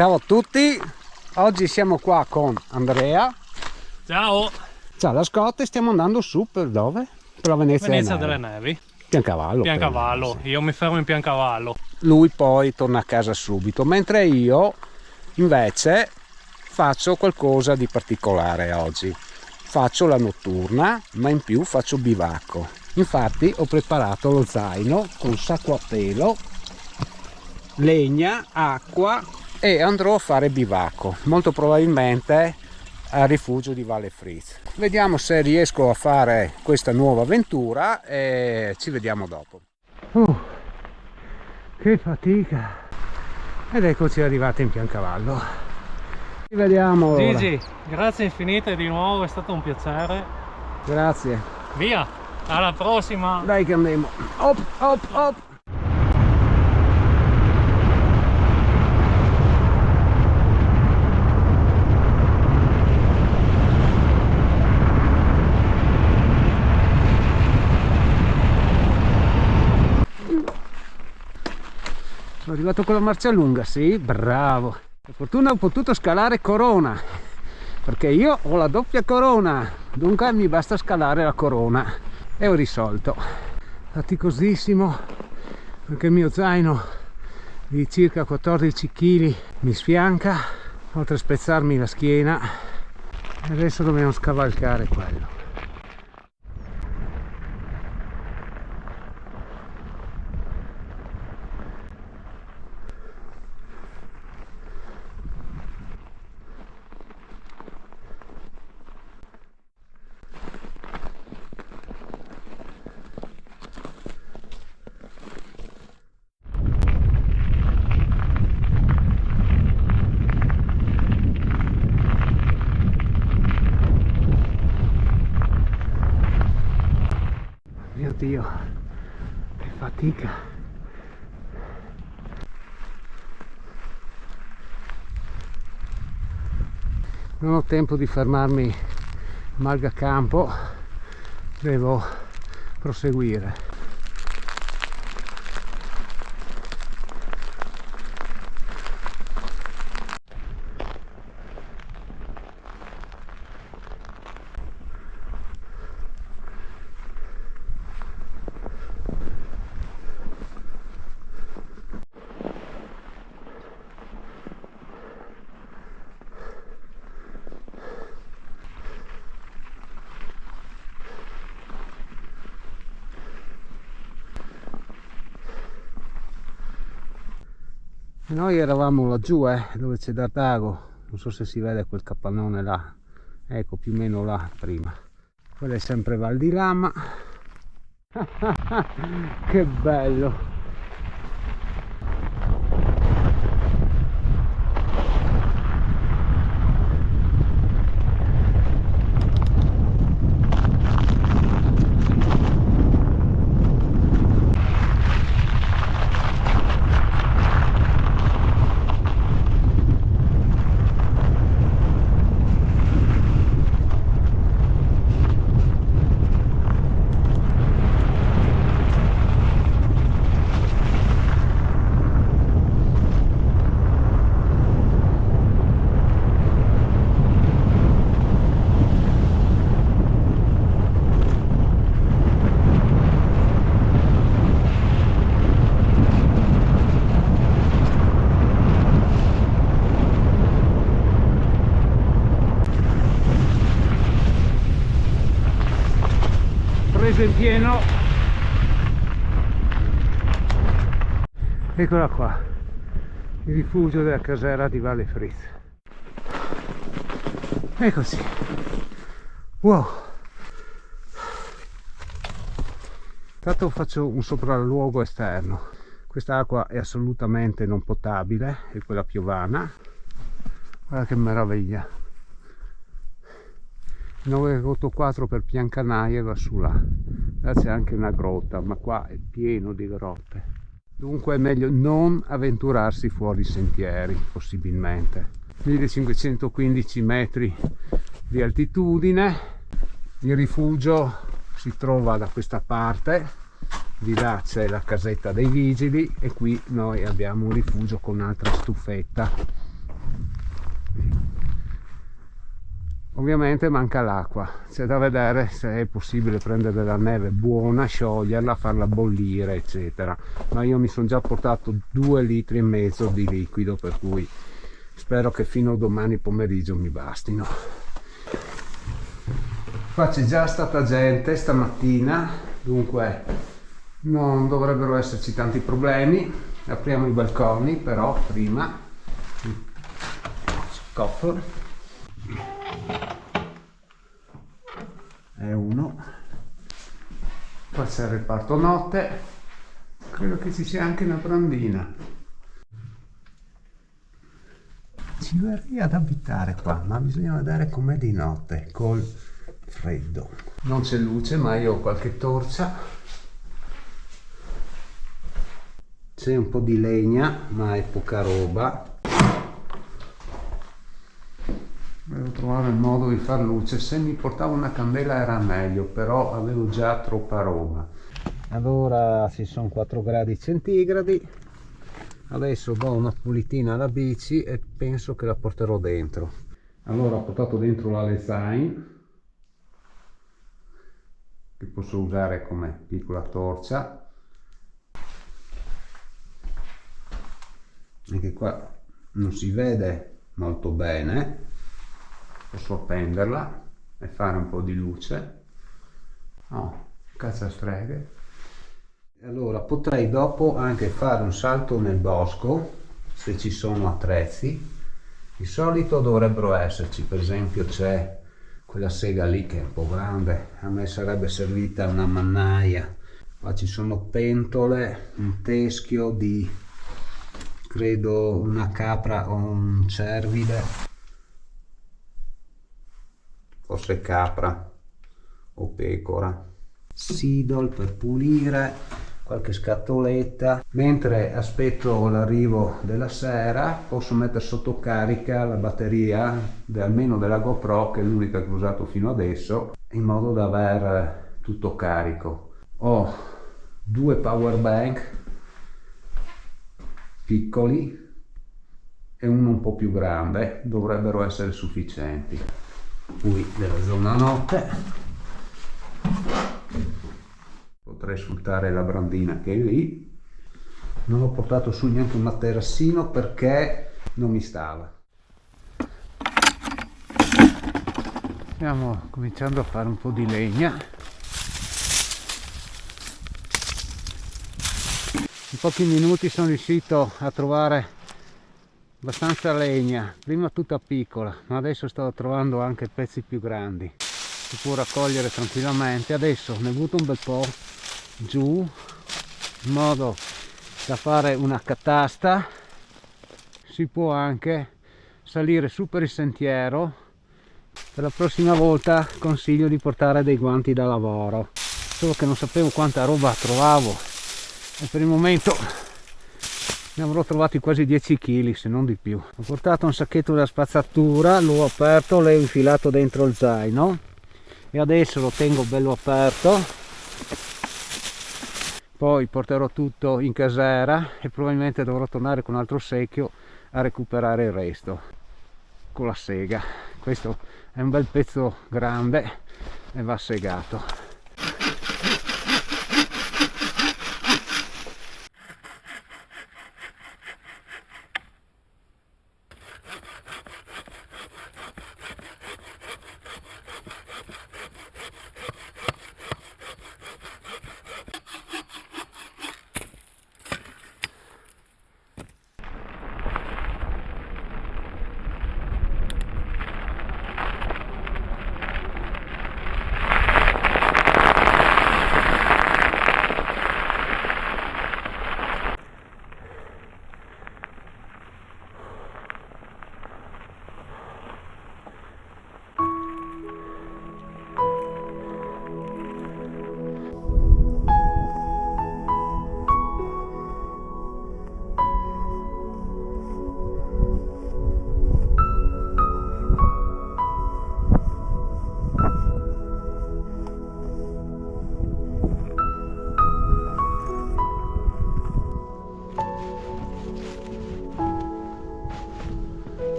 Ciao a tutti, oggi siamo qua con Andrea. Ciao. Ciao da Scott e stiamo andando su per dove? Per la Venezia delle Nevi. Piancavallo. Piancavallo, sì. io mi fermo in Piancavallo. Lui poi torna a casa subito, mentre io invece faccio qualcosa di particolare oggi. Faccio la notturna, ma in più faccio bivacco. Infatti ho preparato lo zaino con sacco a pelo, legna, acqua e andrò a fare bivacco, molto probabilmente al rifugio di Valle Fritz. Vediamo se riesco a fare questa nuova avventura e ci vediamo dopo. Che fatica! Ed eccoci arrivati in Piancavallo. Ci vediamo. Gigi, grazie infinite di nuovo, è stato un piacere. Grazie. Via, alla prossima. Dai che andiamo. Hop, hop, hop. Sono arrivato con la marcia lunga, sì, bravo. Per fortuna ho potuto scalare Corona, perché io ho la doppia corona, dunque mi basta scalare la corona e ho risolto. Faticosissimo, perché il mio zaino di circa 14 kg mi sfianca, oltre a spezzarmi la schiena, e adesso dobbiamo scavalcare quello. Mio Dio, che fatica! Non ho tempo di fermarmi a Malgacampo, devo proseguire. Noi eravamo laggiù, dove c'è Dardago, non so se si vede quel capannone là, ecco più o meno là prima. Quella è sempre Val di Lama. Che bello! Preso in pieno. Eccola qua, il rifugio della casera di Valle Fritz. E così. Wow. Intanto faccio un sopralluogo esterno. Quest'acqua è assolutamente non potabile, è quella piovana. Guarda che meraviglia. 984 per Piancanaia va su là. Là c'è anche una grotta, ma qua è pieno di grotte. Dunque è meglio non avventurarsi fuori sentieri, possibilmente. 1515 metri di altitudine. Il rifugio si trova da questa parte, di là c'è la casetta dei vigili e qui noi abbiamo un rifugio con un'altra stufetta Ovviamente manca l'acqua, c'è da vedere se è possibile prendere della neve buona, scioglierla, farla bollire eccetera, ma io mi sono già portato 2,5 litri di liquido, per cui spero che fino a domani pomeriggio mi bastino. Qua c'è già stata gente stamattina, dunque non dovrebbero esserci tanti problemi. Apriamo i balconi però prima. Coffer è uno, qua c'è il reparto notte, credo che ci sia anche una brandina. Ci verrei ad abitare qua, ma bisogna vedere com'è di notte col freddo. Non c'è luce, ma io ho qualche torcia, c'è un po' di legna ma è poca roba. Devo trovare il modo di far luce. Se mi portavo una candela era meglio, però avevo già troppa roba. Allora ci sono 4 gradi centigradi. Adesso do una pulitina alla bici e penso che la porterò dentro. Allora ho portato dentro la Lezain, che posso usare come piccola torcia. Anche qua non si vede molto bene. Posso appenderla e fare un po' di luce. Cacciastreghe. Allora potrei dopo anche fare un salto nel bosco se ci sono attrezzi. Di solito dovrebbero esserci, per esempio c'è quella sega lì che è un po' grande, a me sarebbe servita una mannaia. Qua ci sono pentole, un teschio di credo una capra o un cervide, forse capra o pecora, sidol per pulire, qualche scatoletta. Mentre aspetto l'arrivo della sera posso mettere sotto carica la batteria almeno della GoPro, che è l'unica che ho usato fino adesso, in modo da aver tutto carico. Ho 2 power bank piccoli e uno un po' più grande, dovrebbero essere sufficienti. Qui della zona notte potrei sfruttare la brandina che è lì. Non ho portato su neanche un materassino perché non mi stava. Stiamo cominciando a fare un po' di legna. In pochi minuti sono riuscito a trovare abbastanza legna, prima tutta piccola, ma adesso sto trovando anche pezzi più grandi, si può raccogliere tranquillamente. Adesso ne butto un bel po' giù in modo da fare una catasta. Si può anche salire su per il sentiero. Per la prossima volta consiglio di portare dei guanti da lavoro, solo che non sapevo quanta roba trovavo e per il momento ne avrò trovati quasi 10 kg, se non di più. Ho portato un sacchetto della spazzatura, l'ho aperto, l'ho infilato dentro il zaino e adesso lo tengo bello aperto. Poi porterò tutto in casera e probabilmente dovrò tornare con un altro secchio a recuperare il resto con la sega. Questo è un bel pezzo grande e va segato.